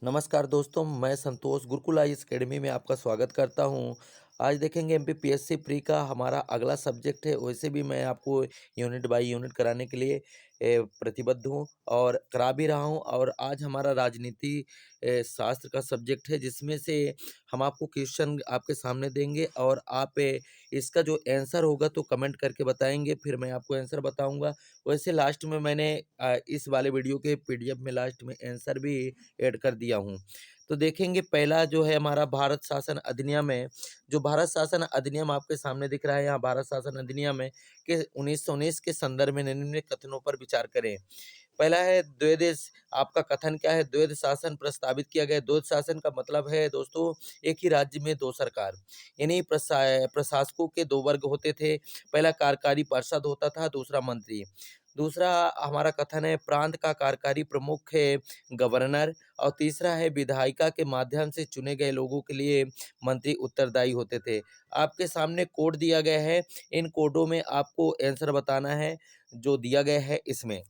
नमस्कार दोस्तों, मैं संतोष गुरुकुल आईएएस अकेडमी में आपका स्वागत करता हूं। आज देखेंगे एमपीपीएससी प्री का हमारा अगला सब्जेक्ट है। वैसे भी मैं आपको यूनिट बाय यूनिट कराने के लिए प्रतिबद्ध हूं और करा भी रहा हूं। और आज हमारा राजनीति शास्त्र का सब्जेक्ट है, जिसमें से हम आपको क्वेश्चन आपके सामने देंगे और आप इसका जो आंसर होगा तो कमेंट करके बताएंगे, फिर मैं आपको आंसर बताऊंगा। वैसे लास्ट में मैंने इस वाले वीडियो के पीडीएफ में लास्ट में आंसर भी ऐड कर दिया हूँ। तो देखेंगे पहला जो है हमारा भारत शासन अधिनियम है। जो भारत शासन अधिनियम आपके सामने दिख रहा है, यहाँ भारत शासन अधिनियम है कि 1919 के संदर्भ में निम्न कथनों पर विचार करें। पहला है द्वैध। आपका कथन क्या है? द्वैध शासन प्रस्तावित किया गया। द्वैध शासन का मतलब है दोस्तों, एक ही राज्य में दो सरकार, यानी प्रशासकों के दो वर्ग होते थे। पहला कार्यकारी परिषद होता था, दूसरा मंत्री। दूसरा हमारा कथन है प्रांत का कार्यकारी प्रमुख है गवर्नर, और तीसरा है विधायिका के माध्यम से चुने गए लोगों के लिए मंत्री उत्तरदायी होते थे। आपके सामने कोड दिया गया है, इन कोडों में आपको आंसर बताना है जो दिया गया है इसमें।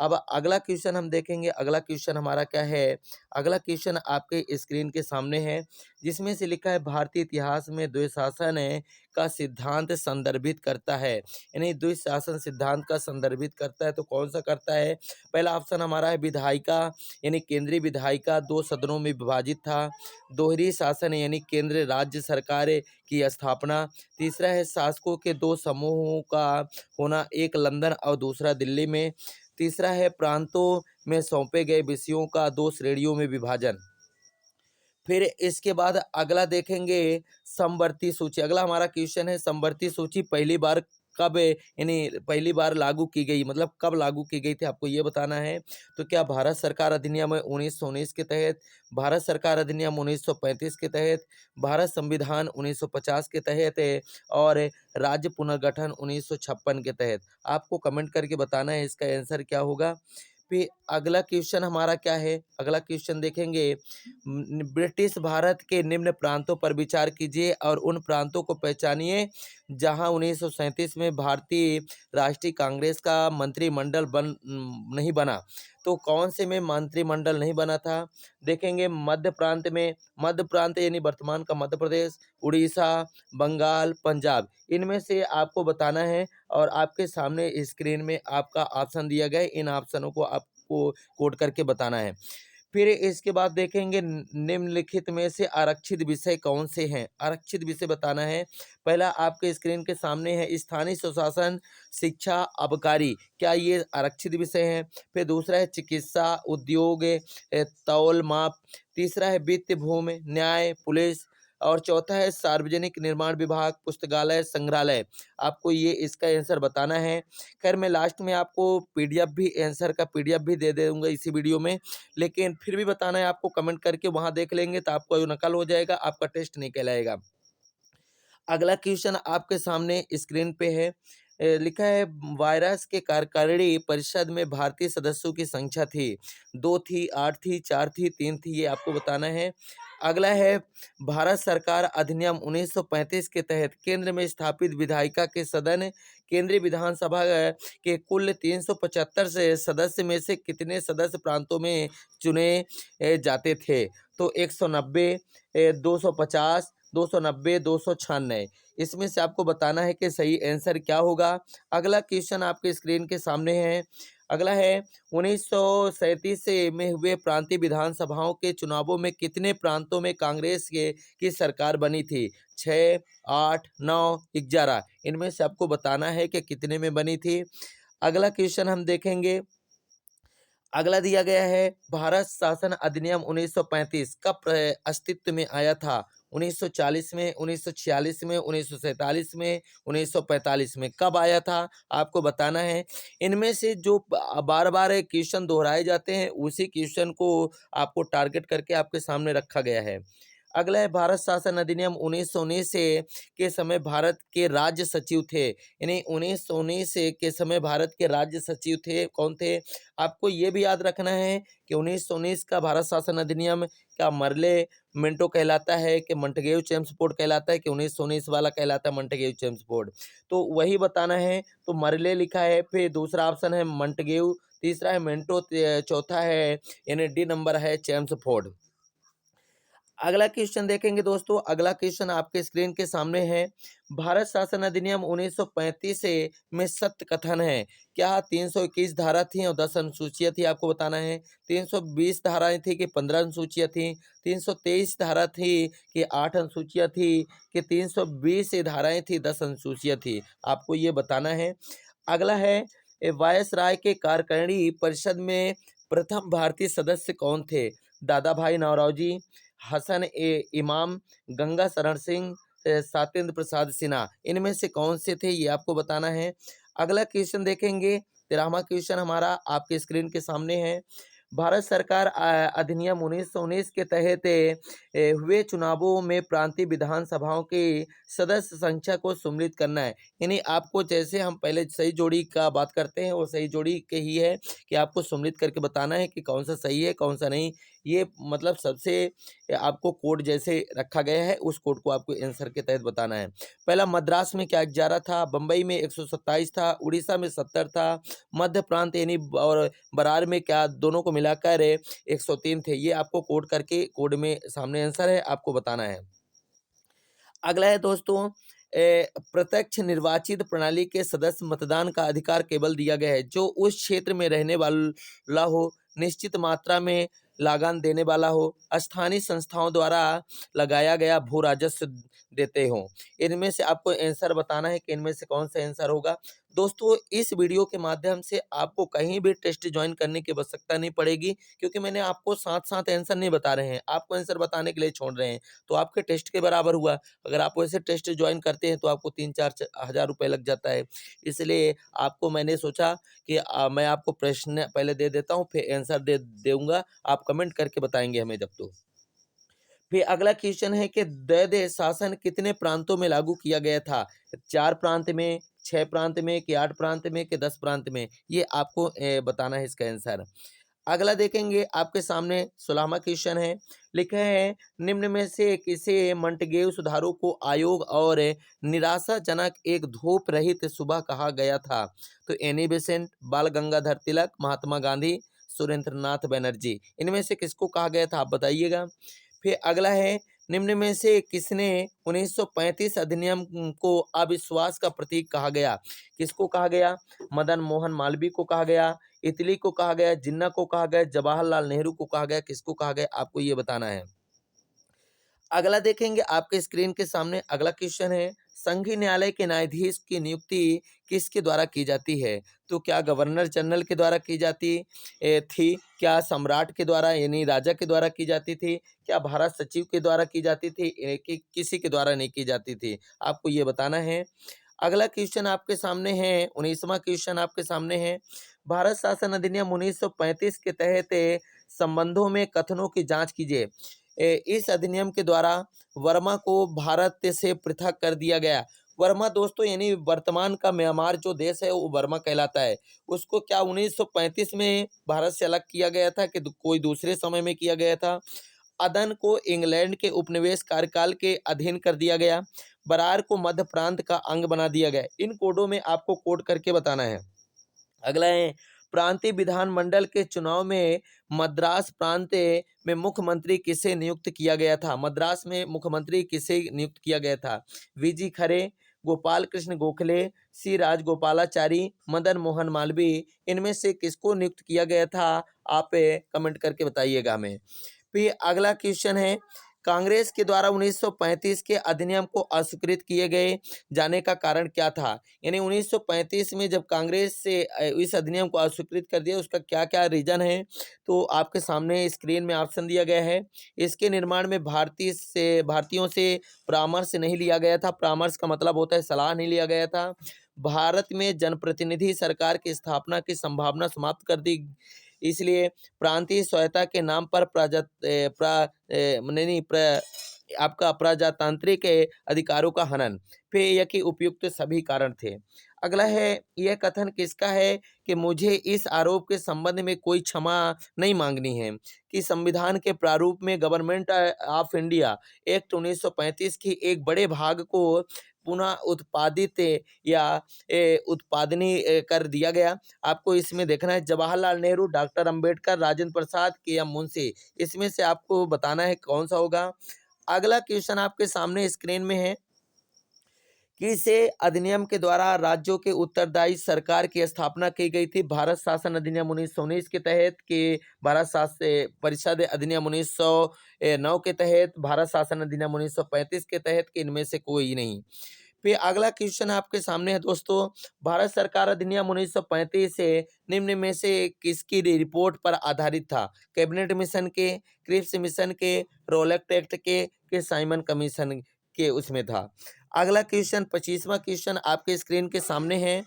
अब अगला क्वेश्चन हम देखेंगे। अगला क्वेश्चन हमारा क्या है? अगला क्वेश्चन आपके स्क्रीन के सामने है, जिसमें से लिखा है भारतीय इतिहास में द्विशासन का सिद्धांत संदर्भित करता है। यानी द्विशासन सिद्धांत का संदर्भित करता है, तो कौन सा करता है? पहला ऑप्शन हमारा है विधायिका, यानी केंद्रीय विधायिका दो सदनों में विभाजित था। दोहरी शासन यानी केंद्र राज्य सरकार की स्थापना। तीसरा है शासकों के दो समूहों का होना, एक लंदन और दूसरा दिल्ली में। तीसरा है प्रांतों में सौंपे गए विषयों का दो श्रेणियों में विभाजन। फिर इसके बाद अगला देखेंगे समवर्ती सूची। अगला हमारा क्वेश्चन है समवर्ती सूची पहली बार कब, यानी पहली बार लागू की गई, मतलब कब लागू की गई थी, आपको ये बताना है। तो क्या भारत सरकार अधिनियम 1919 के तहत, भारत सरकार अधिनियम 1935 के तहत, भारत संविधान 1950 के तहत है, और राज्य पुनर्गठन 1956 के तहत। आपको कमेंट करके बताना है इसका आंसर क्या होगा। फिर अगला क्वेश्चन हमारा क्या है? अगला क्वेश्चन देखेंगे ब्रिटिश भारत के निम्न प्रांतों पर विचार कीजिए और उन प्रांतों को पहचानिए जहां 1937 में भारतीय राष्ट्रीय कांग्रेस का मंत्रिमंडल नहीं बना। तो कौन से में मंत्रिमंडल नहीं बना था? देखेंगे मध्य प्रांत में, मध्य प्रांत यानी वर्तमान का मध्य प्रदेश, उड़ीसा, बंगाल, पंजाब, इनमें से आपको बताना है। और आपके सामने स्क्रीन में आपका ऑप्शन दिया गया है, इन ऑप्शनों को आपको कोड करके बताना है। फिर इसके बाद देखेंगे निम्नलिखित में से आरक्षित विषय कौन से हैं? आरक्षित विषय बताना है। पहला आपके स्क्रीन के सामने है स्थानीय स्वशासन, शिक्षा, आबकारी, क्या ये आरक्षित विषय हैं? फिर दूसरा है चिकित्सा, उद्योग, तौल माप। तीसरा है वित्त, भूमि, न्याय, पुलिस, और चौथा है सार्वजनिक निर्माण विभाग, पुस्तकालय, संग्रहालय। आपको ये इसका आंसर बताना है। खैर मैं लास्ट में आपको पीडीएफ भी, आंसर का पीडीएफ भी दे दूंगा इसी वीडियो में, लेकिन फिर भी बताना है आपको, कमेंट करके वहां देख लेंगे तो आपको नकल हो जाएगा, आपका टेस्ट नहीं कहलाएगा। अगला क्वेश्चन आपके सामने स्क्रीन पे है। लिखा है वायरस के कार्यकारिणी परिषद में भारतीय सदस्यों की संख्या थी, दो थी, आठ थी, चार थी, तीन थी, ये आपको बताना है। अगला है भारत सरकार अधिनियम 1935 के तहत केंद्र में स्थापित विधायिका के सदन, केंद्रीय विधानसभा के कुल 375 से सदस्य में से कितने सदस्य प्रांतों में चुने जाते थे? तो 190, 250, 290, 296, इसमें से आपको बताना है कि सही आंसर क्या होगा। अगला क्वेश्चन आपके स्क्रीन के सामने है। अगला है 1937 से में हुए प्रांतीय विधानसभाओं के चुनावों में कितने प्रांतों में कांग्रेस के की सरकार बनी थी? 6, 8, 9, 11, इनमें से आपको बताना है कि कितने में बनी थी। अगला क्वेश्चन हम देखेंगे। अगला दिया गया है भारत शासन अधिनियम 1935 कब अस्तित्व में आया था? 1940 में, 1946 में, 1947 में, 1945 में, कब आया था? आपको बताना है। इनमें से जो बार बार क्वेश्चन दोहराए जाते हैं उसी क्वेश्चन को आपको टारगेट करके आपके सामने रखा गया है। अगला है भारत शासन अधिनियम 1919 से के समय भारत के राज्य सचिव थे, यानी 1919 के समय भारत के राज्य सचिव थे, कौन थे? आपको ये भी याद रखना है कि 1919 का भारत शासन अधिनियम क्या मर्ले मिंटो कहलाता है कि मंटेगेउ चेम्सफोर्ड कहलाता है, कि 1919 वाला कहलाता है मंटेगेउ चेम्सफोर्ड? तो वही बताना है। तो मर्ले लिखा है, फिर दूसरा ऑप्शन है मंटेगेउ, तीसरा है मिंटो, चौथा है यानी डी नंबर है चेम्सफोर्ड। अगला क्वेश्चन देखेंगे दोस्तों। अगला क्वेश्चन आपके स्क्रीन के सामने है। भारत शासन अधिनियम 1935 से में सत्य कथन है। क्या 321 धारा थी और 10 अनुसूचियां थी, आपको बताना है। 320 धाराएं थी कि 15 अनुसूचियां थी। 323 धारा थी कि 8 अनुसूचियां थी कि 320 धाराएं थी 10 अनुसूचियां थी, आपको ये बताना है। अगला है वायसराय के कार्यकारिणी परिषद में प्रथम भारतीय सदस्य कौन थे। दादा भाई नौरोजी, हसन ए इमाम, गंगा शरण सिंह, सत्येंद्र प्रसाद सिन्हा, इनमें से कौन से थे, ये आपको बताना है। अगला क्वेश्चन देखेंगे। 13वां क्वेश्चन हमारा आपके स्क्रीन के सामने है। भारत सरकार अधिनियम 1919 के तहत हुए चुनावों में प्रांतीय विधानसभाओं की सदस्य संख्या को सम्मिलित करना है। यानी आपको, जैसे हम पहले सही जोड़ी का बात करते हैं, वो सही जोड़ी के ही है कि आपको सम्मिलित करके बताना है कि कौन सा सही है कौन सा नहीं। ये मतलब सबसे आपको कोड जैसे रखा गया है, उस कोड को आपको आंसर के तहत बताना है। पहला, मद्रास में क्या 11 था, बम्बई में 127 था, उड़ीसा में 70 था, मध्य प्रांत यानी और बरार में क्या, दोनों को मिलाकर 103 थे। ये आपको कोड करके, कोड में सामने आंसर है, आपको बताना है। अगला है दोस्तों, प्रत्यक्ष निर्वाचित प्रणाली के सदस्य मतदान का अधिकार केवल दिया गया है जो उस क्षेत्र में रहने वाला हो, निश्चित मात्रा में लगान देने वाला हो, स्थानीय संस्थाओं द्वारा लगाया गया भू राजस्व देते हो। इनमें से आपको आंसर बताना है कि इनमें से कौन सा आंसर होगा। दोस्तों, इस वीडियो के माध्यम से आपको कहीं भी टेस्ट ज्वाइन करने की आवश्यकता नहीं पड़ेगी, क्योंकि मैंने आपको साथ साथ आंसर नहीं बता रहे हैं, आपको आंसर बताने के लिए छोड़ रहे हैं, तो आपके टेस्ट के बराबर हुआ। अगर आप वैसे टेस्ट ज्वाइन करते हैं तो आपको 3-4 हज़ार रुपये लग जाता है। इसलिए आपको मैंने सोचा कि मैं आपको प्रश्न पहले दे देता हूँ, फिर आंसर दे दूंगा, आप कमेंट करके बताएंगे हमें जब। तो फिर अगला क्वेश्चन है कि द्वैध शासन कितने प्रांतों में लागू किया गया था। 4 प्रांत में, 6 प्रांत में, कि 8 प्रांत में, कि 10 प्रांत में, ये आपको बताना है इसका आंसर। अगला देखेंगे आपके सामने 16वां क्वेश्चन है। लिखा है, निम्न में से किसे मंटगेव सुधारों को आयोग और निराशाजनक एक धूप रहित सुबह कहा गया था। तो एनी बेसेंट, बाल गंगाधर तिलक, महात्मा गांधी, सुरेंद्रनाथ बनर्जी, इनमें से किसको कहा गया था, आप बताइएगा। फिर अगला है, निम्न में से किसने 1935 अधिनियम को अविश्वास का प्रतीक कहा गया। किसको कहा गया, मदन मोहन मालवीय को कहा गया, इटली को कहा गया, जिन्ना को कहा गया, जवाहरलाल नेहरू को कहा गया, किसको कहा गया, आपको ये बताना है। अगला देखेंगे आपके स्क्रीन के सामने। अगला क्वेश्चन है, संघीय न्यायालय के न्यायाधीश की नियुक्ति किसके द्वारा की जाती है। तो क्या गवर्नर जनरल के द्वारा की जाती थी, क्या सम्राट के द्वारा यानी राजा के द्वारा की जाती थी, क्या भारत सचिव के द्वारा की जाती थी, कि किसी के द्वारा नहीं की जाती थी, आपको ये बताना है। अगला क्वेश्चन आपके सामने है, 19वां क्वेश्चन आपके सामने है। भारत शासन अधिनियम 1935 के तहत संबंधों में कथनों की जांच कीजिए। इस अधिनियम के द्वारा वर्मा को भारत से पृथक कर दिया गया। वर्मा दोस्तों यानी वर्तमान का म्यांमार जो देश है वो वर्मा कहलाता है। उसको क्या 1935 में भारत से अलग किया गया था कि कोई दूसरे समय में किया गया था। अदन को इंग्लैंड के उपनिवेश कार्यकाल के अधीन कर दिया गया। बरार को मध्य प्रांत का अंग बना दिया गया। इन कोडों में आपको कोड करके बताना है। अगला है, प्रांतीय विधानमंडल के चुनाव में मद्रास प्रांत में मुख्यमंत्री किसे नियुक्त किया गया था। मद्रास में मुख्यमंत्री किसे नियुक्त किया गया था। वीजी खरे, गोपाल कृष्ण गोखले, सी राजगोपालाचारी, मदन मोहन मालवीय, इनमें से किसको नियुक्त किया गया था, आप कमेंट करके बताइएगा हमें। फिर अगला क्वेश्चन है, कांग्रेस के द्वारा 1935 के अधिनियम को अस्वीकृत किए गए जाने का कारण क्या था। यानी 1935 में जब कांग्रेस से इस अधिनियम को अस्वीकृत कर दिया, उसका क्या क्या रीजन है, तो आपके सामने स्क्रीन में ऑप्शन दिया गया है। इसके निर्माण में भारतीयों से परामर्श नहीं लिया गया था। परामर्श का मतलब होता है सलाह नहीं लिया गया था। भारत में जनप्रतिनिधि सरकार की स्थापना की संभावना समाप्त कर दी, इसलिए प्रांतीय स्वायत्ता के नाम पर आपका प्रजातांत्रिक अधिकारों का हनन। फिर यह कि उपयुक्त सभी कारण थे। अगला है, यह कथन किसका है कि मुझे इस आरोप के संबंध में कोई क्षमा नहीं मांगनी है कि संविधान के प्रारूप में गवर्नमेंट ऑफ इंडिया एक्ट 1935 की एक बड़े भाग को पुनः उत्पादित या उत्पादनी कर दिया गया। आपको इसमें देखना है जवाहरलाल नेहरू, डॉक्टर अंबेडकर, राजेंद्र प्रसाद के एम मुंशी, इसमें से आपको बताना है कौन सा होगा। अगला क्वेश्चन आपके सामने स्क्रीन में है, किस अधिनियम के द्वारा राज्यों के उत्तरदायी सरकार की स्थापना की गई थी। भारत शासन अधिनियम 1919 के तहत, कि भारत शासन परिषद अधिनियम 1909 के तहत, भारत शासन अधिनियम 1935 के तहत, कि इनमें से कोई नहीं। फिर अगला क्वेश्चन आपके सामने है दोस्तों, भारत सरकार अधिनियम 1935 से निम्न में से किसकी रिपोर्ट पर आधारित था। कैबिनेट मिशन के, क्रिप्स मिशन के, रोलेक्ट एक्ट के साइमन कमीशन के उसमें था। अगला क्वेश्चन 25वां क्वेश्चन आपके स्क्रीन के सामने है,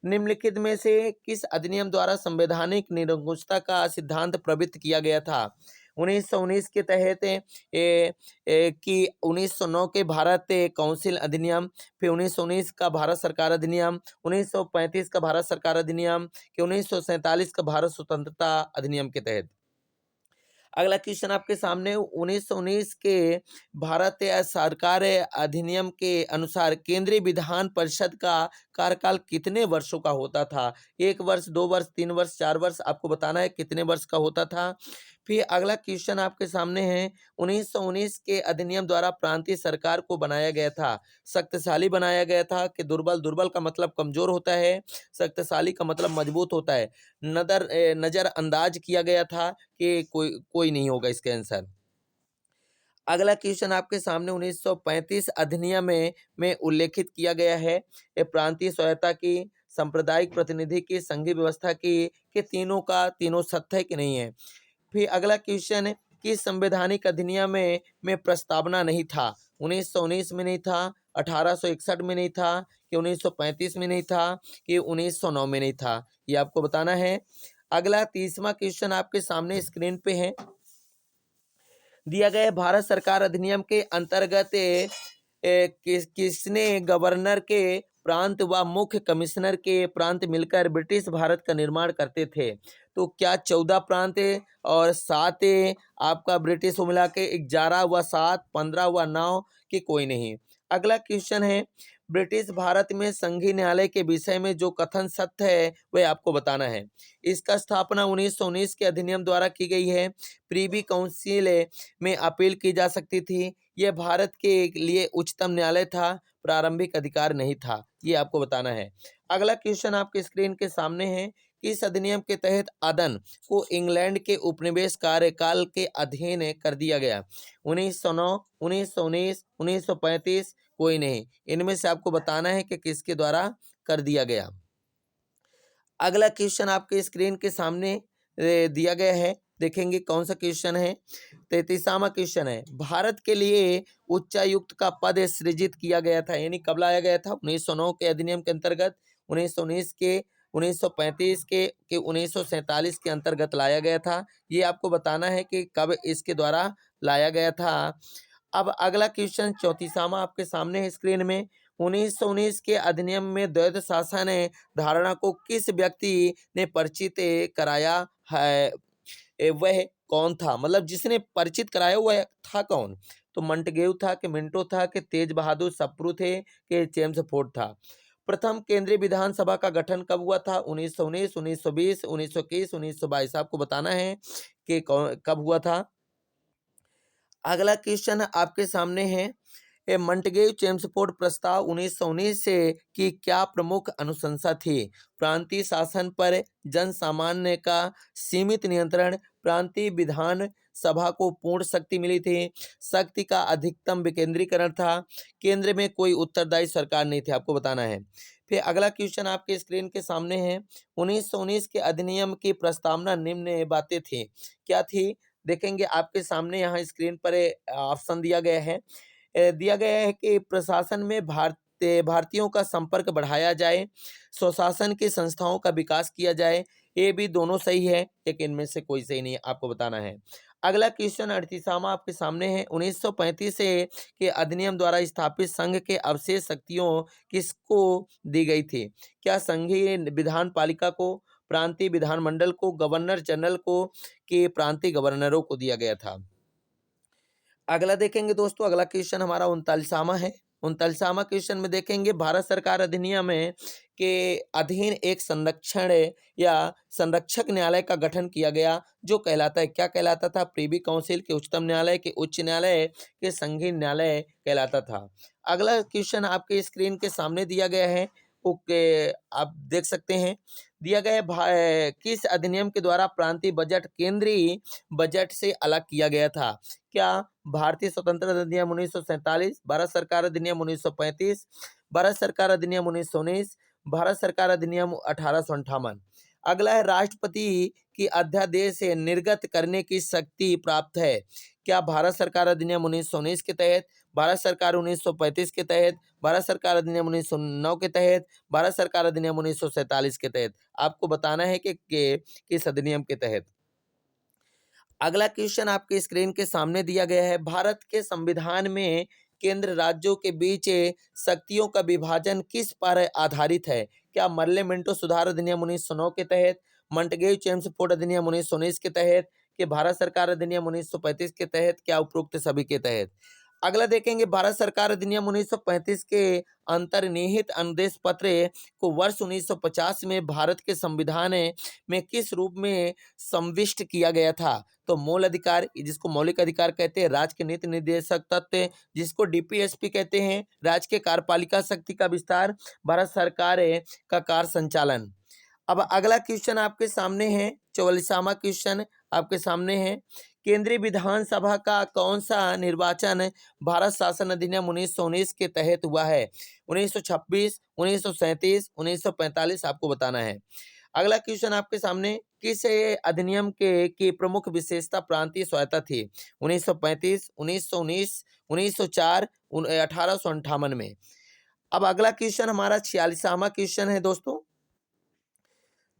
निम्नलिखित में से किस अधिनियम द्वारा संवैधानिक निरंकुशता का सिद्धांत प्रवृत्त किया गया था। 1919 के तहत कि 1909 के भारत काउंसिल अधिनियम, फिर 1919 का भारत सरकार अधिनियम, 1935 का भारत सरकार अधिनियम, कि 1947 का भारत स्वतंत्रता अधिनियम के तहत। अगला क्वेश्चन आपके सामने, 1919 के भारत सरकार अधिनियम के अनुसार केंद्रीय विधान परिषद का कार्यकाल कितने वर्षों का होता था। 1 वर्ष, 2 वर्ष, 3 वर्ष, 4 वर्ष, आपको बताना है कितने वर्ष का होता था। फिर अगला क्वेश्चन आपके सामने है, 1919 के अधिनियम द्वारा प्रांतीय सरकार को बनाया गया था, शक्तिशाली बनाया गया था कि दुर्बल। दुर्बल का मतलब कमजोर होता है, शक्तिशाली का मतलब मजबूत होता है। नजरअंदाज किया गया था कि कोई नहीं होगा इसका आंसर। अगला क्वेश्चन आपके सामने 1935 अधिनियम में उल्लेखित किया गया है, ये प्रांतीय स्वायत्ता की, सांप्रदायिक प्रतिनिधि की, संघीय व्यवस्था की, कि तीनों का तीनों सत्य है कि नहीं है। फिर अगला क्वेश्चन है, किस संवैधानिक अधिनियम में प्रस्तावना नहीं था। 1919 में नहीं था, 1861 में नहीं था, कि 1935 में नहीं था, कि 1909 में नहीं था, ये आपको बताना है। अगला 30वां क्वेश्चन आपके सामने स्क्रीन पे है, दिया गया है, भारत सरकार अधिनियम के अंतर्गत किसने गवर्नर के प्रांत व मुख्य कमिश्नर के प्रांत मिलकर ब्रिटिश भारत का निर्माण करते थे। तो क्या 14 प्रांत और 7 आपका ब्रिटिश को मिला के 11 व 7, 15 व 9, की कोई नहीं। अगला क्वेश्चन है, ब्रिटिश भारत में संघीय न्यायालय के विषय में जो कथन सत्य है वह आपको बताना है। इसका स्थापना 1919 के अधिनियम द्वारा की गई है। प्रीवी काउंसिल में अपील की जा सकती थी। यह भारत के लिए उच्चतम न्यायालय था, प्रारंभिक अधिकार नहीं था, ये आपको बताना है। अगला क्वेश्चन आपके स्क्रीन के सामने है, इस अधिनियम के तहत अदन को इंग्लैंड के उपनिवेश कार्यकाल के अधीन कर दिया गया। 1909, 1919, 1935, कोई नहीं। इनमें से आपको बताना है कि किसके द्वारा कर दिया गया। अगला क्वेश्चन आपके स्क्रीन के सामने दिया गया है, देखेंगे कौन सा क्वेश्चन है। 33वां क्वेश्चन है, भारत के लिए उच्चायुक्त का पद सृजित किया गया था, यानी कब लाया गया था। 1909 के अधिनियम के अंतर्गत, 1919 के, 1935 के, 1947 के अंतर्गत लाया गया था। ये आपको बताना है कि कब इसके द्वारा लाया गया था। अब अगला क्वेश्चन 34वां आपके सामने है स्क्रीन में, 1919 के अधिनियम में द्वैध शासन धारणा को किस व्यक्ति ने परिचित कराया है, वह कौन था। मतलब जिसने परिचित कराया वह था कौन। तो मंटगेव था, कि मिंटो था, कि तेज बहादुर सप्रू थे, कि जेम्स फोर्ड था। प्रथम केंद्रीय विधानसभा का गठन कब हुआ था। 1919, 1920, 1921, 1922, आपको बताना है कि कब हुआ था। अगला क्वेश्चन आपके सामने है, मंटगेव चेम्सफोर्ड प्रस्ताव 1919 से की क्या प्रमुख अनुशंसा थी। प्रांतीय शासन पर जन सामान्य का सीमित नियंत्रण, प्रांतीय विधान सभा को पूर्ण शक्ति मिली थी, शक्ति का अधिकतम विकेंद्रीकरण था, केंद्र में कोई उत्तरदायी सरकार नहीं थी, आपको बताना है। फिर अगला क्वेश्चन आपके स्क्रीन के सामने है, 1919 के अधिनियम की प्रस्तावना निम्न बातें थी, क्या थी। देखेंगे आपके सामने यहाँ स्क्रीन पर ऑप्शन दिया गया है। दिया गया है कि प्रशासन में भारतीयों का संपर्क बढ़ाया जाए, स्वशासन की संस्थाओं का विकास किया जाए। ये भी दोनों सही है, लेकिन इनमें से कोई सही नहीं है, आपको बताना है। अगला क्वेश्चन 38वां आपके सामने है। 1935 से के अधिनियम द्वारा स्थापित संघ के अवशेष शक्तियों किसको दी गई थी? क्या संघीय विधान पालिका को, प्रांतीय विधानमंडल को, गवर्नर जनरल को, के प्रांतीय गवर्नरों को दिया गया था? अगला देखेंगे दोस्तों, अगला क्वेश्चन हमारा 39वां है। 39वां क्वेश्चन में देखेंगे, भारत सरकार अधिनियम के अधीन एक संरक्षण या संरक्षक न्यायालय का गठन किया गया, जो कहलाता है, क्या कहलाता था? प्रीवी काउंसिल, के उच्चतम न्यायालय, के उच्च न्यायालय, के संघीय न्यायालय कहलाता था। अगला क्वेश्चन आपके स्क्रीन के सामने दिया गया है, ओके, आप देख सकते हैं। दिया गया है, किस अधिनियम के द्वारा प्रांतीय बजट केंद्रीय बजट से अलग किया गया था? क्या भारतीय स्वतंत्रता अधिनियम 1947, भारत सरकार अधिनियम 1935, भारत सरकार अधिनियम 1919, भारत सरकार अधिनियम 1858? अगला है, राष्ट्रपति की अध्यादेश से निर्गत करने की शक्ति प्राप्त है? क्या भारत सरकार अधिनियम 1919 के तहत, भारत सरकार 1935 के तहत, भारत सरकार अधिनियम 1909 के तहत, भारत सरकार अधिनियम 1947 के तहत? आपको बताना है कि किस अधिनियम के तहत। अगला क्वेश्चन आपके स्क्रीन के सामने दिया गया है, भारत के संविधान में केंद्र राज्यों के बीच शक्तियों का विभाजन किस पर आधारित है? क्या मर्ले मिंटो सुधार अधिनियम 1909 के तहत, मंटगेव चेम्सफोर्ड अधिनियम 1919 के तहत, कि भारत सरकार अधिनियम 1935 के तहत, क्या उपरोक्त सभी के तहत? अगला देखेंगे, भारत सरकार अधिनियम 1935 के अंतर्निहित अनुदेश पत्र को वर्ष 1950 में भारत के संविधान में किस रूप में संविष्ट किया गया था? तो मूल अधिकार, जिसको मौलिक अधिकार कहते हैं, राज्य के नीति निर्देशक तत्व, जिसको डीपीएसपी कहते हैं, राज्य के कार्यपालिका शक्ति का विस्तार, भारत सरकार का कार्य संचालन। अब अगला क्वेश्चन आपके सामने है, 44वां क्वेश्चन आपके सामने है, केंद्रीय विधानसभा का कौन सा निर्वाचन भारत शासन अधिनियम 1919 के तहत हुआ है? 1926, 1937, 1945? आपको बताना है। अगला क्वेश्चन आपके सामने, किस अधिनियम के की प्रमुख विशेषता प्रांतीय स्वायत्ता थी? 1935, 1919, 1904, 1858 में? अब अगला क्वेश्चन हमारा 46वां क्वेश्चन है दोस्तों।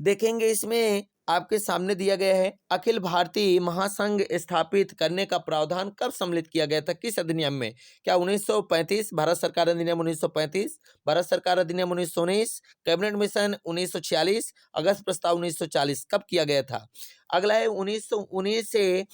देखेंगे, इसमें आपके सामने दिया गया है, अखिल भारतीय महासंघ स्थापित करने का प्रावधान कब सम्मिलित किया गया था? किस अधिनियम में? क्या 1935, भारत सरकार अधिनियम 1935, भारत सरकार अधिनियम 1919, कैबिनेट मिशन 1946, अगस्त प्रस्ताव 1940? कब किया गया था? अगला है, 1919 से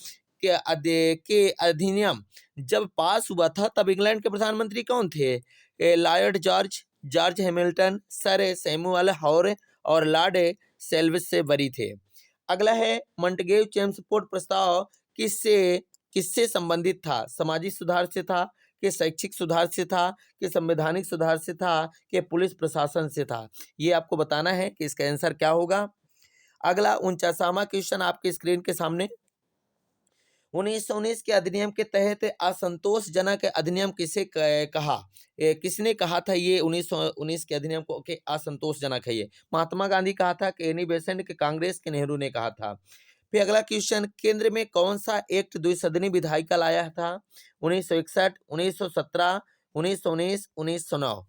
के अधिनियम जब पास हुआ था, तब इंग्लैंड के प्रधानमंत्री कौन थे? Lord George, George Hamilton, Sir Samuel Hoare और लॉर्ड सेल्वेसबरी थे। अगला है, मंटगेव चेम्सफोर्ड प्रस्ताव किससे संबंधित था? सामाजिक सुधार से था, कि शैक्षिक सुधार से था, कि संवैधानिक सुधार से था, कि पुलिस प्रशासन से था? ये आपको बताना है कि इसका आंसर क्या होगा। अगला 49वां क्वेश्चन आपके स्क्रीन के सामने, 1919 के अधिनियम के तहत असंतोषजनक अधिनियम किसे कहा? किसने कहा था ये 1919 के अधिनियम को कि असंतोषजनक है? ये महात्मा गांधी कहा था, कि एनी बेसेंट, के कांग्रेस, के नेहरू ने कहा था? फिर अगला क्वेश्चन, केंद्र में कौन सा एक्ट द्विसदनी विधायिका लाया था? 1961, 1917, 1919, 1909?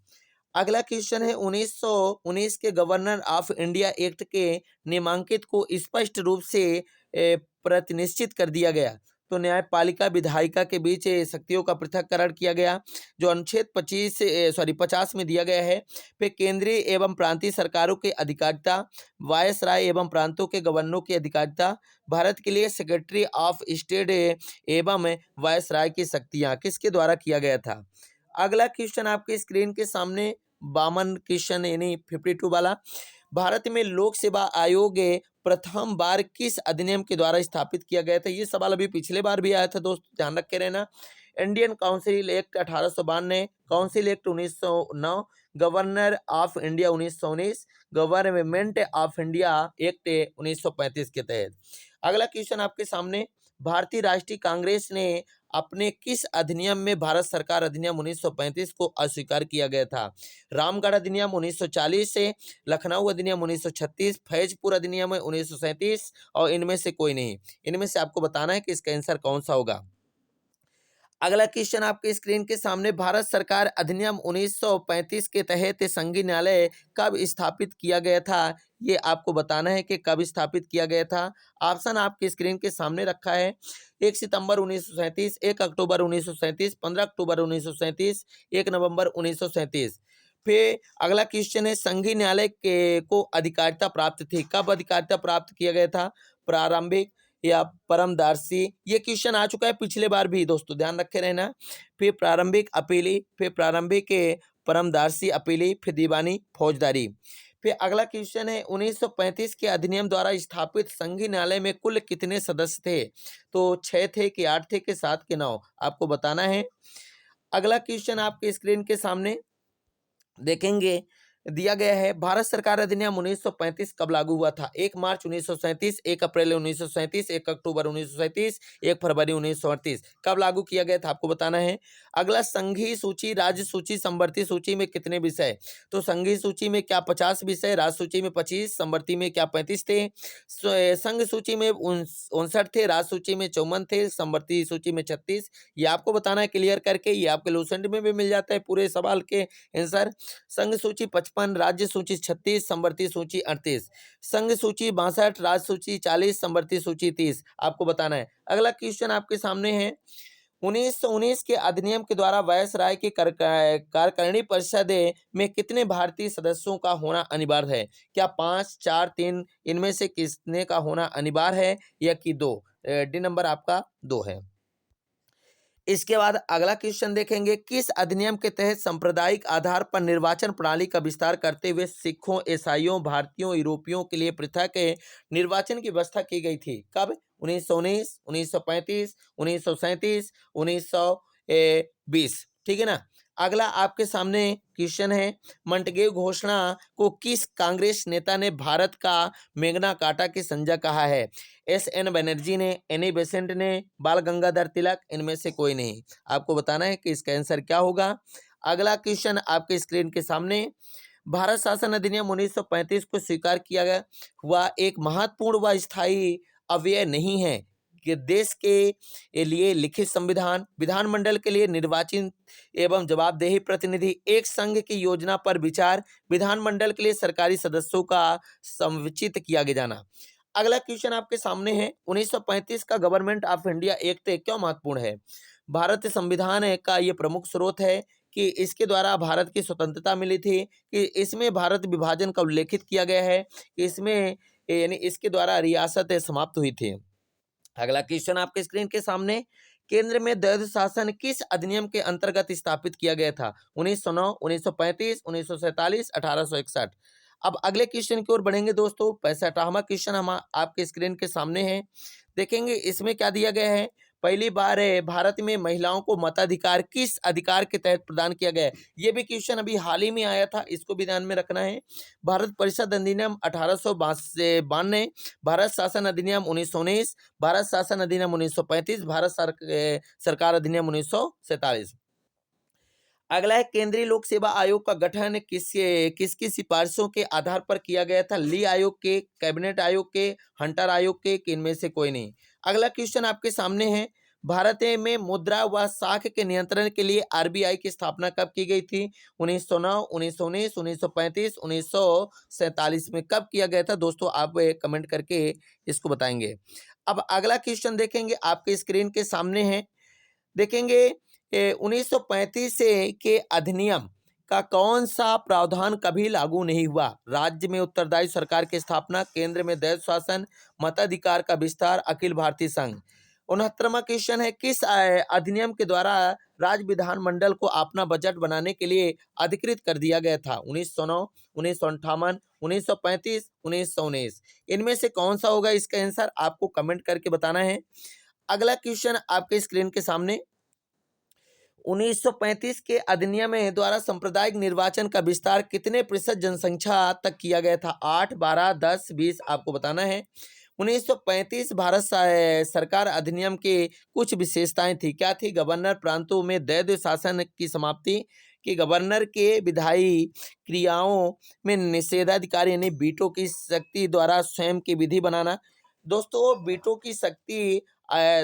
अगला क्वेश्चन है, 1919 के गवर्नर ऑफ इंडिया एक्ट के नामांकित को स्पष्ट रूप से प्रतिनिश्चित कर दिया गया, तो न्यायपालिका विधायिका के बीच शक्तियों का पृथक्करण किया गया, जो अनुच्छेद 50 में दिया गया है। फिर केंद्रीय एवं प्रांतीय सरकारों की अधिकारिता, वायसराय एवं प्रांतों के गवर्नरों की अधिकारिता, भारत के लिए सेक्रेटरी ऑफ स्टेट एवं वायसराय की शक्तियां किसके द्वारा किया गया था? अगला क्वेश्चन आपके स्क्रीन के सामने 52 क्वेश्चन यानी 52 वाला, भारत में लोक सेवा आयोग प्रथम बार किस अधिनियम के द्वारा स्थापित किया गया था? ये सवाल अभी पिछले बार भी आया था दोस्तों, ध्यान रख के रहना। Indian council act 1892, council act 1909, governor of India 1919, government of India act 1935 के तहत। अगला क्वेश्चन आपके सामने, भारतीय राष्ट्रीय कांग्रेस ने अपने किस अधिनियम में भारत सरकार अधिनियम 1935 को अस्वीकार किया गया था? रामगढ़ अधिनियम 1940 से, लखनऊ अधिनियम 1936, फैजपुर अधिनियम 1937, और इनमें से कोई नहीं? इनमें से आपको बताना है कि इसका आंसर कौन सा होगा। अगला क्वेश्चन आपके स्क्रीन के सामने, भारत सरकार अधिनियम 1935 के तहत संघीय न्यायालय कब स्थापित किया गया था? ये आपको बताना है कि कब स्थापित किया गया था। ऑप्शन आपकी स्क्रीन के सामने रखा है। 1 सितंबर 1937, 1 अक्टूबर 1937, 15 अक्टूबर 1937, 1 नवंबर 1937। फिर अगला क्वेश्चन है, संघीय न्यायालय के को अधिकारिता प्राप्त थी, कब अधिकारिता प्राप्त किया गया था? प्रारंभिक या परमदर्शी? ये क्वेश्चन आ चुका है पिछले बार भी दोस्तों, ध्यान रखे रहना। फिर प्रारंभिक अपीली, फिर प्रारंभिक परमदर्शी अपीली, फिर दीवानी फौजदारी। फिर अगला क्वेश्चन है, 1935 के अधिनियम द्वारा स्थापित संघीय न्यायालय में कुल कितने सदस्य थे? तो 6 थे कि 8 थे कि 7 के 9, आपको बताना है। अगला क्वेश्चन आपके स्क्रीन के सामने देखेंगे, दिया गया है, भारत सरकार अधिनियम 1935 कब लागू हुआ था? 1 मार्च 1937, 1 अप्रैल 1937, 1 अक्टूबर 1937, 1 फरवरी 1938। कब लागू किया गया था आपको बताना है। अगला, संघीय सूची, राज्य सूची, समवर्ती सूची में कितने विषय? तो संघीय सूची में क्या 50 विषय, राज्य सूची में 25, समवर्ती में क्या 35 थे? संघ सूची में 59 थे, राज्य सूची में 54 थे, समवर्ती सूची में 36। ये आपको बताना है क्लियर करके, ये आपके लूसेंट में भी मिल जाता है पूरे सवाल के आंसर। संघ सूची 55, राज्य सूची 36, समवर्ती सूची 38, संघ सूची 62, राज्य सूची 40, समवर्ती सूची 30, आपको बताना है। अगला क्वेश्चन आपके सामने है, 1919 के अधिनियम के द्वारा वायसराय की कार्यकारिणी परिषद में कितने भारतीय सदस्यों का होना अनिवार्य है? क्या 5, 4, 3, इनमें से किसने का होना अनिवार्य है या कि 2? डी नंबर आपका 2 है। इसके बाद अगला क्वेश्चन देखेंगे, किस अधिनियम के तहत सांप्रदायिक आधार पर निर्वाचन प्रणाली का विस्तार करते हुए सिखों, ईसाइयों, भारतीयों, यूरोपियों के लिए पृथक निर्वाचन की व्यवस्था की गई थी? कब? 1919, 1935, 1937, 1920, ठीक है ना। अगला आपके सामने क्वेश्चन है, मंटगेव घोषणा को किस कांग्रेस नेता ने भारत का मेघना काटा की संज्ञा कहा है? एस.एन. बनर्जी ने, एनी बेसेंट ने, बाल गंगाधर तिलक, इनमें से कोई नहीं। आपको बताना है कि इसका आंसर क्या होगा। अगला क्वेश्चन आपके स्क्रीन के सामने, भारत शासन अधिनियम 1935 को स्वीकार किया गया हुआ एक महत्वपूर्ण व स्थायी अवयव नहीं है कि देश के लिए लिखित संविधान, विधानमंडल के लिए निर्वाचित एवं जवाबदेही प्रतिनिधि, एक संघ की योजना पर विचार, विधानमंडल के लिए सरकारी सदस्यों का संविचित किया गया जाना। अगला क्वेश्चन आपके सामने है, 1935 का गवर्नमेंट ऑफ इंडिया एक्ट क्यों महत्वपूर्ण है? भारत संविधान का ये प्रमुख स्रोत है कि इसके द्वारा भारत की स्वतंत्रता मिली थी, कि इसमें भारत विभाजन का उल्लेखित किया गया है, कि इसमें यानी इसके द्वारा रियासत समाप्त हुई थी। अगला क्वेश्चन आपके स्क्रीन के सामने, केंद्र में द्वैध शासन किस अधिनियम के अंतर्गत स्थापित किया गया था? 1909, 1935, 1947, 1861। अब अगले क्वेश्चन की ओर बढ़ेंगे दोस्तों। 65वां क्वेश्चन हम आपके स्क्रीन के सामने है। देखेंगे इसमें क्या दिया गया है। पहली बार भारत में महिलाओं को मताधिकार किस अधिकार के तहत प्रदान किया गया है? ये भी क्वेश्चन अभी हाल ही में आया था, इसको भी ध्यान में रखना है। भारत परिषद अधिनियम 1892, भारत शासन अधिनियम 1919, भारत शासन अधिनियम 1935, भारत सरकार अधिनियम 1947। अगला है, केंद्रीय लोक सेवा आयोग का गठन किसकी सिफारिशों के आधार पर किया गया था? ली आयोग के, कैबिनेट आयोग के, हंटर आयोग के, कि इनमें से कोई नहीं। अगला क्वेश्चन आपके सामने है, भारत में मुद्रा व साख के नियंत्रण के लिए आरबीआई की स्थापना कब की गई थी? 1909, 1919, 1935, 1947 में कब किया गया था दोस्तों? आप कमेंट करके इसको बताएंगे। अब अगला क्वेश्चन देखेंगे आपके स्क्रीन के सामने है। देखेंगे 1935 के अधिनियम का कौन सा प्रावधान कभी लागू नहीं हुआ? राज्य में उत्तरदायी सरकार की स्थापना, केंद्र में द्वैध शासन, मताधिकार का विस्तार, अखिल भारतीय संघ। 69वां क्वेश्चन है, किस अधिनियम के द्वारा राज्य विधानमंडल को अपना बजट बनाने के लिए अधिकृत कर दिया गया था? 1909, 1958, 1935, 1919। इनमें से कौन सा होगा इसका आंसर? आपको कमेंट करके बताना है। अगला क्वेश्चन आपके स्क्रीन के सामने, 1935 के अधिनियम द्वारा सांप्रदायिक निर्वाचन का विस्तार कितने प्रतिशत जनसंख्या तक किया गया था? 8, 12, 10, 20, आपको बताना है। 1935 भारत सरकार अधिनियम के कुछ विशेषताएं थी, क्या थी? गवर्नर प्रांतों में द्वैध शासन की समाप्ति, कि गवर्नर के विधायी क्रियाओं में निषेधाधिकार यानी वीटो की शक्ति द्वारा स्वयं की विधि बनाना। दोस्तों वीटो की शक्ति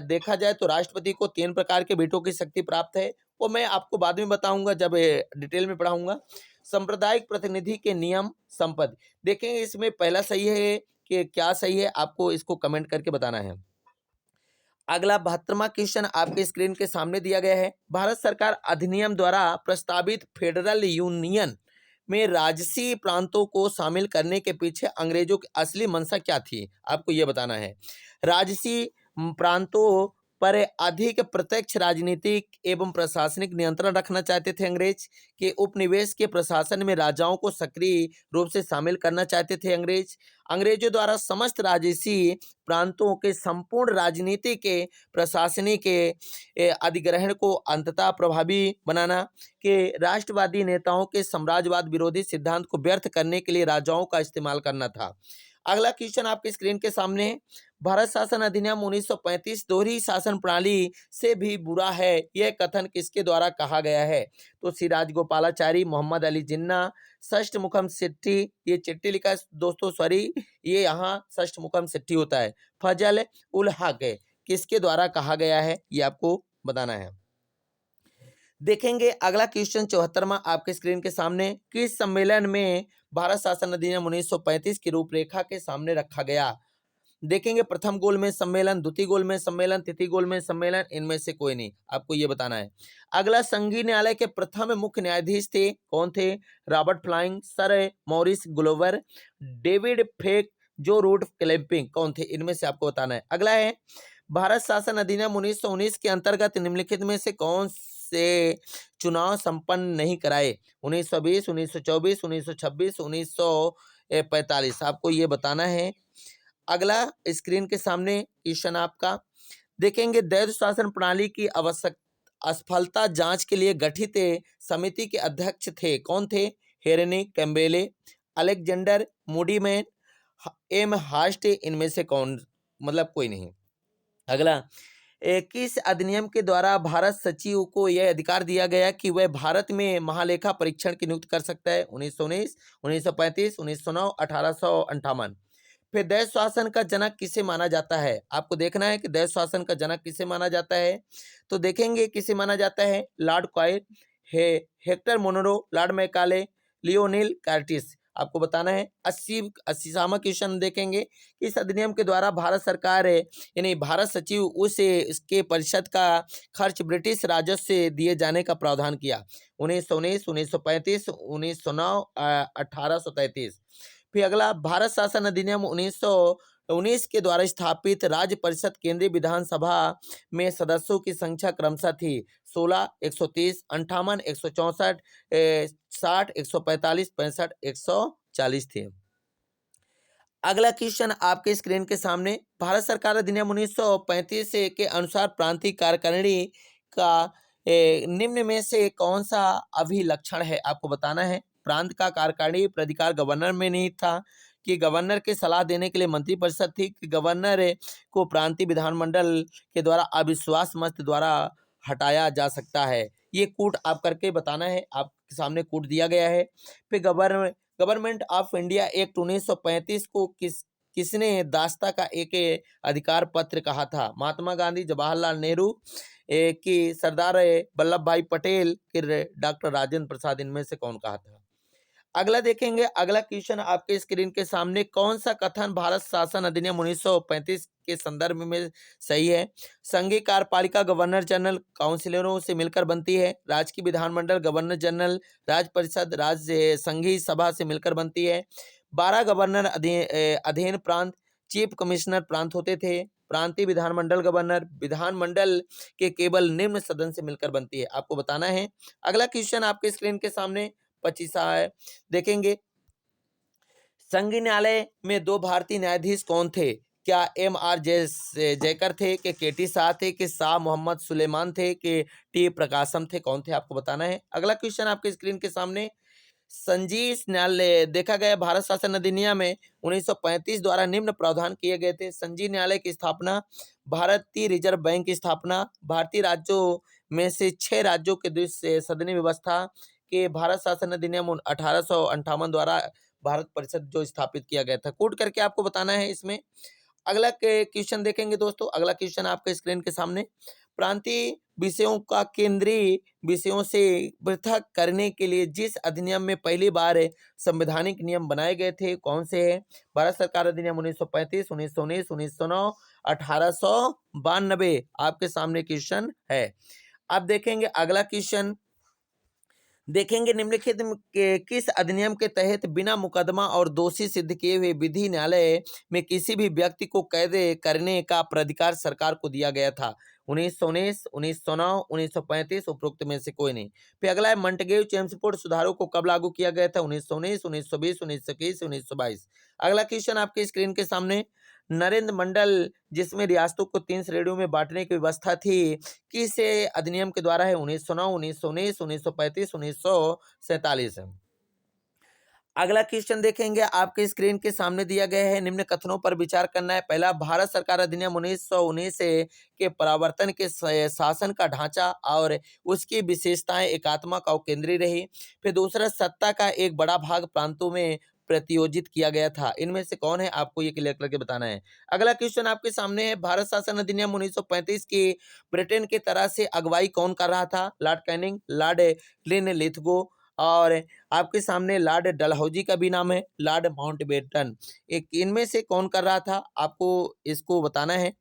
देखा जाए तो राष्ट्रपति को 3 प्रकार के वीटो की शक्ति प्राप्त है, वो मैं आपको बाद में बताऊंगा जब डिटेल में पढ़ाऊंगा। सांप्रदायिक प्रतिनिधि के नियम संपद। देखेंगे इसमें पहला सही है कि क्या सही है, आपको इसको कमेंट करके बताना है। अगला 72वां क्वेश्चन आपके स्क्रीन के सामने दिया गया है। भारत सरकार अधिनियम द्वारा प्रस्तावित फेडरल यूनियन में राजसी प्रांतों को शामिल करने के पीछे अंग्रेजों की असली मंशा क्या थी, आपको यह बताना है। राजसी प्रांतों पर अधिक प्रत्यक्ष राजनीतिक एवं प्रशासनिक नियंत्रण रखना चाहते थे अंग्रेज। के उपनिवेश के प्रशासन में राजाओं को सक्रिय रूप से शामिल करना चाहते थे अंग्रेज। अंग्रेजों द्वारा समस्त राजसी प्रांतों के संपूर्ण राजनीति के प्रशासनिक के अधिग्रहण को अंततः प्रभावी बनाना। के राष्ट्रवादी नेताओं के साम्राज्यवाद विरोधी सिद्धांत को व्यर्थ करने के लिए राजाओं का इस्तेमाल करना था। अगला क्वेश्चन आपके स्क्रीन के सामने है। भारत शासन अधिनियम 1935 दोहरी शासन प्रणाली से भी बुरा है, यह कथन किसके द्वारा कहा गया है? तो श्री राजगोपालाचारी, मोहम्मद अली जिन्ना, षष्ठ मुखम सेट्टी, ये चिट्ठी लिखा है दोस्तों, सॉरी ये यहाँ षष्ठ मुखम सेट्टी होता है, फजल उल हक है, किसके द्वारा कहा गया है ये आपको बताना है। देखेंगे अगला क्वेश्चन 74वां आपके स्क्रीन के सामने। किस सम्मेलन में भारत शासन अधिनियम 1935 की रूपरेखा के सामने रखा गया? देखेंगे प्रथम गोलमेज सम्मेलन, द्वितीय गोलमेज सम्मेलन, तृतीय गोलमेज सम्मेलन, इनमें से कोई नहीं, आपको ये बताना है। अगला संघीय न्यायालय के प्रथम मुख्य न्यायाधीश थे, कौन थे? Robert Fleming, Sir Maurice Glover, David फेक, जो रूड क्लैंपिंग, कौन थे? इनमें से आपको बताना है। अगला है भारत शासन अधिनियम 1919 के अंतर्गत निम्नलिखित में से कौन से चुनाव संपन्न नहीं कराए? 1920, 1924, 1926, 1945, आपको ये बताना है। अगला स्क्रीन के सामने क्वेश्चन आपका देखेंगे, द्वैध शासन प्रणाली की आवश्यक असफलता जांच के लिए गठित समिति के अध्यक्ष थे, कौन थे? हेरनी, कैम्बेले, अलेक्जेंडर मूडीमैन, एम हास्ट, इनमें से कौन, मतलब कोई नहीं। अगला, किस अधिनियम के द्वारा भारत सचिव को यह अधिकार दिया गया कि वह भारत में महालेखा परीक्षण की नियुक्ति कर सकता है? 1919, 1935, 1909, 1858। फिर द्वैध शासन का जनक किसे माना जाता है? आपको देखना है कि द्वैध शासन का जनक किसे माना जाता है। तो देखेंगे किसे माना जाता है। लॉर्ड कॉइल, Hector Munro, Lord Macaulay, Lionel Curtis, आपको बताना है। 80वां क्वेश्चन देखेंगे कि इस अधिनियम के द्वारा भारत सरकार यानी भारत सचिव इसके परिषद का खर्च ब्रिटिश राजस्व से दिए जाने का प्रावधान किया। 1919, 1935, 1909, 1833। फिर अगला, भारत शासन अधिनियम 1919 के द्वारा स्थापित राज्य परिषद केंद्रीय विधानसभा में सदस्यों की संख्या क्रमशः थी 16, 130, 58, 164, 60, 145, 65, 140 थी। अगला क्वेश्चन आपके स्क्रीन के सामने, भारत सरकार अधिनियम 1935 के अनुसार प्रांतीय कार्यकारिणी का निम्न में से कौन सा अभिलक्षण है? आपको बताना है। प्रांत का कार्यकारिणी प्राधिकार गवर्नर में नहीं था, कि गवर्नर के सलाह देने के लिए मंत्रिपरिषद थी, कि गवर्नर को प्रांतीय विधानमंडल के द्वारा अविश्वास मत द्वारा हटाया जा सकता है। ये कूट आप करके बताना है, आपके सामने कूट दिया गया है। फिर गवर्नमेंट ऑफ इंडिया एक्ट 1935 को किसने दास्ता का एक अधिकार पत्र कहा था? महात्मा गांधी, जवाहरलाल नेहरू, कि सरदार वल्लभ भाई पटेल, कि डॉक्टर राजेंद्र प्रसाद, इनमें से कौन कहा था? अगला देखेंगे, अगला क्वेश्चन आपके स्क्रीन के सामने, कौन सा कथन भारत शासन अधिनियम 1935 के संदर्भ में सही है? संघीय कार्यपालिका गवर्नर जनरल काउंसिलरों से मिलकर बनती है। राज्य की विधानमंडल गवर्नर जनरल, राज्य परिषद राज्य संघीय सभा से मिलकर बनती है। 12 गवर्नर अधीन प्रांत, चीफ कमिश्नर प्रांत होते थे। प्रांतीय विधानमंडल गवर्नर विधानमंडल के केवल निम्न सदन से मिलकर बनती है, आपको बताना है। अगला क्वेश्चन आपके स्क्रीन के सामने 25 है, देखेंगे, संघीय न्यायालय में 2 भारतीय न्यायाधीश कौन थे? क्या एम.आर. जयकर थे, कि के.टी. शाह थे, कि शाह मोहम्मद सुलेमान थे, कि टी प्रकाशम थे, कौन थे? आपको बताना है। अगला क्वेश्चन आपके स्क्रीन के सामने, संघीय न्यायालय देखा गया भारत शासन अधिनियम में 1935 द्वारा निम्न प्रावधान किए गए थे। संघीय न्यायालय की स्थापना, भारतीय रिजर्व बैंक की स्थापना, भारतीय राज्यों में से 6 राज्यों के द्विसदनीय व्यवस्था, के भारत शासन अधिनियम 1858 द्वारा भारत परिषद जो स्थापित किया गया था। कोट करके आपको बताना है इसमें। अगला क्वेश्चन देखेंगे दोस्तों, अगला क्वेश्चन आपके स्क्रीन के सामने, प्रांतीय विषयों का केंद्रीय विषयों से पृथक करने के लिए जिस अधिनियम में पहली बार संवैधानिक नियम बनाए गए थे, कौन से हैं? भारत सरकार अधिनियम 1935, 1919, 1909, 1892 आपके सामने क्वेश्चन है। अब देखेंगे अगला क्वेश्चन, देखेंगे निम्नलिखित में किस अधिनियम के तहत बिना मुकदमा और दोषी सिद्ध किए हुए विधि न्यायालय में किसी भी व्यक्ति को कैद करने का प्राधिकार सरकार को दिया गया था? 1919, 1909, 1935, उपरोक्त में से कोई नहीं। फिर अगला है मंटगेव चेम्सफोर्ड सुधारों को कब लागू किया गया था? 1919, 1920, 1921, 1922। अगला क्वेश्चन आपके स्क्रीन के सामने, नरेंद्र मंडल जिसमें रियासतों को 3 श्रेणियों में बांटने की व्यवस्था थी, किस अधिनियम के द्वारा है? 1909, 1919, 1935, 1947। अगला क्वेश्चन देखेंगे आपके स्क्रीन के सामने दिया गया है, निम्न कथनों पर विचार करना है। पहला, भारत सरकार अधिनियम 1919 के प्रवर्तन के शासन का ढांचा और उसकी विशेषताएं एकात्मक और केंद्रीय रही। फिर दूसरा, सत्ता का एक बड़ा भाग प्रांतों में प्रतियोजित किया गया था। इनमें से कौन है? आपको ये क्लियर करके बताना है। अगला क्वेश्चन आपके सामने है, भारत शासन अधिनियम 1935 की ब्रिटेन की तरह से अगुवाई कौन कर रहा था? लॉर्ड कैनिंग, लॉर्ड लिनलिथगो और आपके सामने लॉर्ड डलहौजी का भी नाम है, लॉर्ड माउंटबेटन। एक इनमें से कौन कर रहा था? आपको इसको बताना है।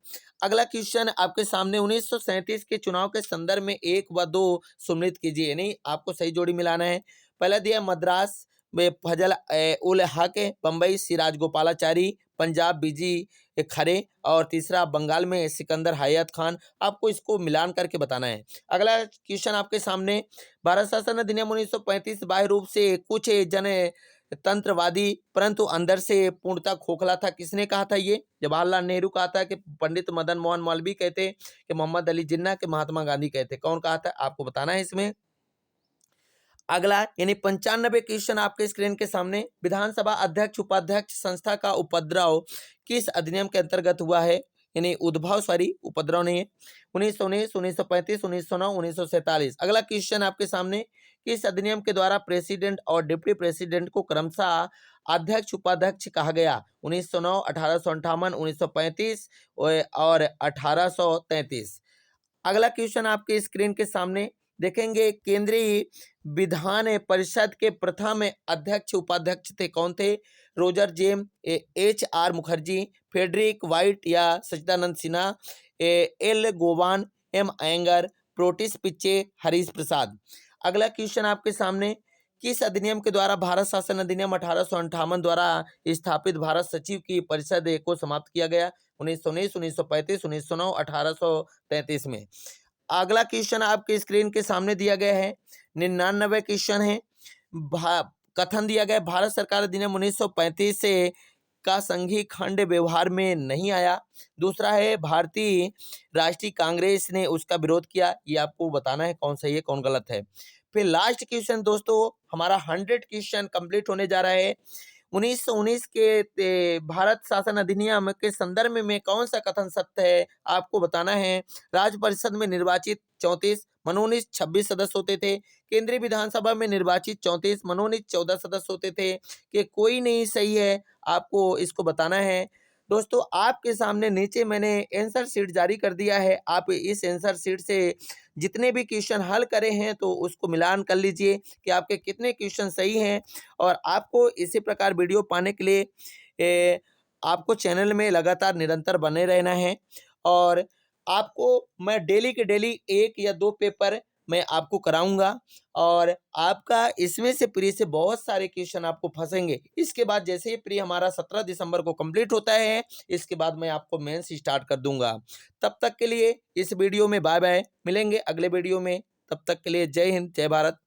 अगला क्वेश्चन आपके सामने, 1937 के चुनाव के संदर्भ में 1 व 2 सम्मिलित कीजिए, यानी आपको सही जोड़ी मिलाना है। पहला दिया मद्रास में फजल उल हक, बम्बई सिराज गोपालाचारी, पंजाब बीजी खरे और तीसरा बंगाल में सिकंदर हयात खान। आपको इसको मिलान करके बताना है। अगला क्वेश्चन आपके सामने, भारत शासन अधिनियम 1935 बाह्य रूप से कुछ जन तंत्रवादी परंतु अंदर से पूर्णतः खोखला था, किसने कहा था? ये जवाहरलाल नेहरू कहा था, कि पंडित मदन मोहन मालवीय कहते, कि मोहम्मद अली जिन्ना, के महात्मा गांधी कहते? कौन कहा था? आपको बताना है इसमें। अगला यानी 95 क्वेश्चन आपके स्क्रीन के सामने, विधानसभा अध्यक्ष उपाध्यक्ष संस्था का उपद्रव किस अधिनियम के अंतर्गत हुआ है? यानी उद्भव, सॉरी उपद्रव नहीं है। 1919, 1935, 1909, 1947। अगला क्वेश्चन आपके सामने, किस अधिनियम के द्वारा प्रेसिडेंट और डिप्टी प्रेसिडेंट को क्रमशः अध्यक्ष उपाध्यक्ष कहा गया? 1909, 1858, 1935 और 1833। अगला क्वेश्चन आपके स्क्रीन के सामने, देखेंगे केंद्रीय विधान परिषद के प्रथम अध्यक्ष उपाध्यक्ष थे, कौन थे? Roger Jem, HR Mukherjee, Frederick White या सच्चिदानंद सिन्हा, एल गोवान, M अयंगर, प्रोटिस पिच्चे, हरीश प्रसाद। अगला क्वेश्चन आपके सामने, किस अधिनियम के द्वारा भारत शासन अधिनियम 1858 द्वारा स्थापित भारत सचिव की परिषद को समाप्त किया गया? 1919, 1935, 1909, 1833 में। अगला क्वेश्चन आपके स्क्रीन के सामने दिया गया है, 99 क्वेश्चन है। कथन दिया गया, भारत सरकार अधिनियम 1935 से का संघीय खंड व्यवहार में नहीं आया। दूसरा है, भारतीय राष्ट्रीय कांग्रेस ने उसका विरोध किया। ये आपको बताना है कौन सही है कौन गलत है। फिर लास्ट क्वेश्चन दोस्तों, हमारा 100 क्वेश्चन कंप्लीट होने जा रहा है। 1919 के भारत शासन अधिनियम के संदर्भ में कौन सा कथन सत्य है? आपको बताना है। राज्य परिषद में निर्वाचित 34, मनोनीत 26 सदस्य होते थे। केंद्रीय विधानसभा में निर्वाचित 34, मनोनीत 14 सदस्य होते थे, कि कोई नहीं सही है? आपको इसको बताना है। दोस्तों आपके सामने नीचे मैंने आंसर शीट जारी कर दिया है, आप इस आंसर शीट से जितने भी क्वेश्चन हल करे हैं तो उसको मिलान कर लीजिए कि आपके कितने क्वेश्चन सही हैं। और आपको इसी प्रकार वीडियो पाने के लिए आपको चैनल में लगातार निरंतर बने रहना है। और आपको मैं डेली के डेली 1 या 2 पेपर मैं आपको कराऊंगा, और आपका इसमें से प्री से बहुत सारे क्वेश्चन आपको फंसेंगे। इसके बाद जैसे ही प्री हमारा 17 दिसंबर को कंप्लीट होता है, इसके बाद मैं आपको मेंस स्टार्ट कर दूंगा। तब तक के लिए इस वीडियो में बाय बाय, मिलेंगे अगले वीडियो में। तब तक के लिए जय हिंद, जय भारत।